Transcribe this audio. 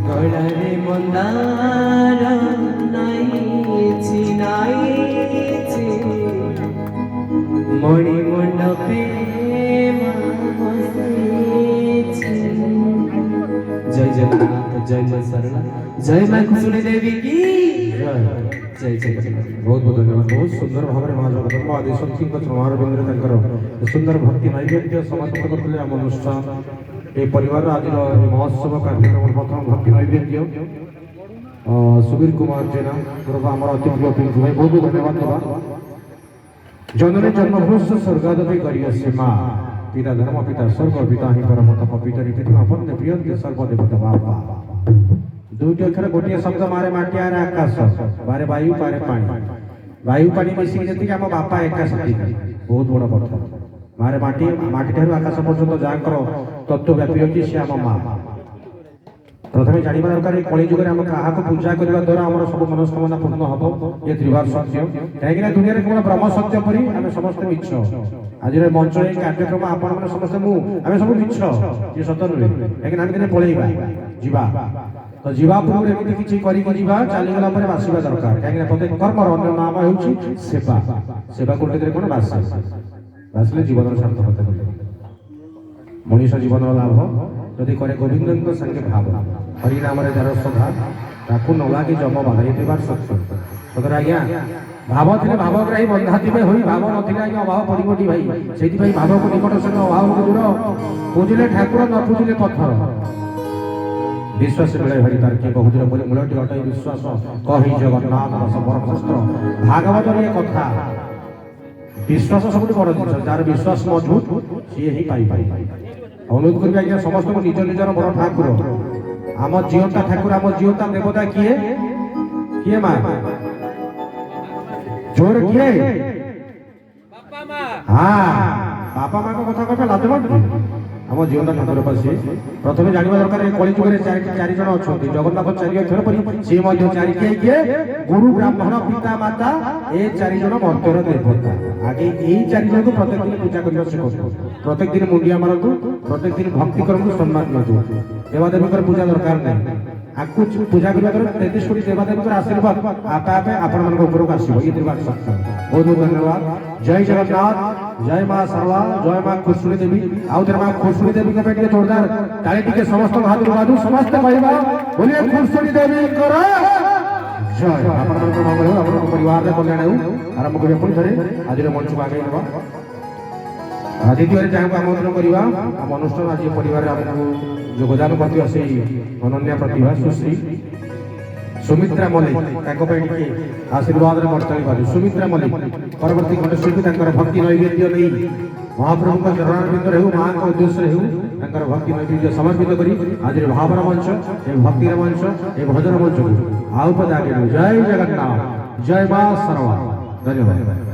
গড়ারে মন্দার নাইছি নাইছি মণি মণ্ডপে মা বসেছি। জয় জগন্নাথ, জয় মা सरला, जय मां कुसुमी देवी की जय। जय जय बहुत बहुत धन्यवाद। बहुत सुंदर भाव में माँ जगदम्ब आदि शक्ति समारोह बिंदु सुंदर भक्ति नैवेद्य समर्पित करते आम अनुष्ठान ये परिवार आज महोत्सव कार्यक्रम प्रथम भक्ति नैवेद्य सुबीर कुमार जेना पूर्व आम अतिथि अतिथि भाई बहुत बहुत धन्यवाद देवा। जननी जन्मभूष स्वर्गादपि गरियसी माँ पिता धर्म पिता स्वर्ग पिता ही परम तप पिता रीति अपन प्रिय सर्वदेवता बापा दुईटी अक्षर गोटे शब्द मारे माटी आरे आकाश बारे वायु पारे पानी वायु पानी मिसिक जति आम बापा एका सती बहुत बड़ कथा मारे माटी माटी ठारू आकाश पर्यंत जाकर तत्वव्यापी अच्छी से आम माँ प्रथम जानवा दरकार कलिजुग आम क्या पूजा करने द्वारा आम सब मनस्कामना पूर्ण हम ये त्रिवार सत्य कहीं दुनिया केवल ब्रह्म सत्य परी आम समस्त मिछ आज मंच कार्यक्रम आपण समस्त आम सब मिछ ये सत नुहे कहीं आम पलैबा जीवा तो जीवा पूर्व एमती किसी चलीगला बासिबा दरकार कहीं प्रत्येक कर्मर अन्य नाम हो सेवा सेवा करते कौन बास बासिले जीवन सार्थकता मनीष जीवन लाभ जदि करे गोविंद संगे भाव हरिनाम जार सदा ताकू न लगे जम बाधा सत्य सदर आज्ञा भाव थे भावग्राही बंधा थे हो भाव ना अभाव पड़ोटी भाई से भाव को निकट संग अभाव को दूर पूजिले ठाकुर न पूजिले पत्थर विश्वास मिले हरि तार के बहुदूर बोले मूलटी अटई विश्वास कही जगन्नाथ रस परमशास्त्र भागवत ये कथा विश्वास सब बड़ जिन जार विश्वास मजबूत सी ही पाई अनुरोध करी आज्ञा समस्त निज निजर बड़ ठाकुर आम जीवता ठाकुर आम जीवता देवता किए किए मां जोर किए हाँ बापा माँ को कथा कहते लाज मारती आम जीवता ठाकुर पास प्रथम जानवा दरकार कलिजुग चार जन अच्छा जगन्नाथ चारि अक्षर पर सी चारि किए गुरु ब्राह्मण पिता माता ये चार जन मंत्र देवता आगे यही चार जन को प्रत्येक दिन पूजा करने शिखु प्रत्येक दिन मुंडिया मारतु प्रत्येक दिन भक्ति करतु सम्मान दिखातु देवादेवी पूजा दरकार नहीं आपको पूजा करने द्वारा 33 कोटी देवादेवी आशीर्वाद आपे आपे आपण मन ऊपर को आसीबो ये त्रिवार सत्य बहुत बहुत धन्यवाद। जय जगन्नाथ जय मां सरला जय मां खुशुरी देवी आउ तेरे मां खुशुरी देवी के पेटे जोरदार ताली टिके समस्त हाथ बाजू समस्त कहबा बोलिए खुशुरी देवी करो जय आपण मन को मंगल हो आपण परिवार रे कल्याण हो आरंभ करिया पुनी थरे आज रे मंच को आगे नबा द्वितीय जहाँ आमंत्रण करवा आम अनुष्ठान आज परिवार आमको योगदान करती अनन्या प्रतिभा सुश्री सुमित्रा मल्लिक आशीर्वाद करते सुमित्रा मल्लिक परवर्ती गणेश भक्ति नैवेद्य नहीं महाप्रभु चरणारविंद हो माँ का उद्देश्य हो भक्ति नैवेद्य समर्पित करी आज भावर मंच ए भक्तिर मंच ए भजन मंच को आउ पद आगे जय जगन्नाथ जय मां सरला धन्यवाद।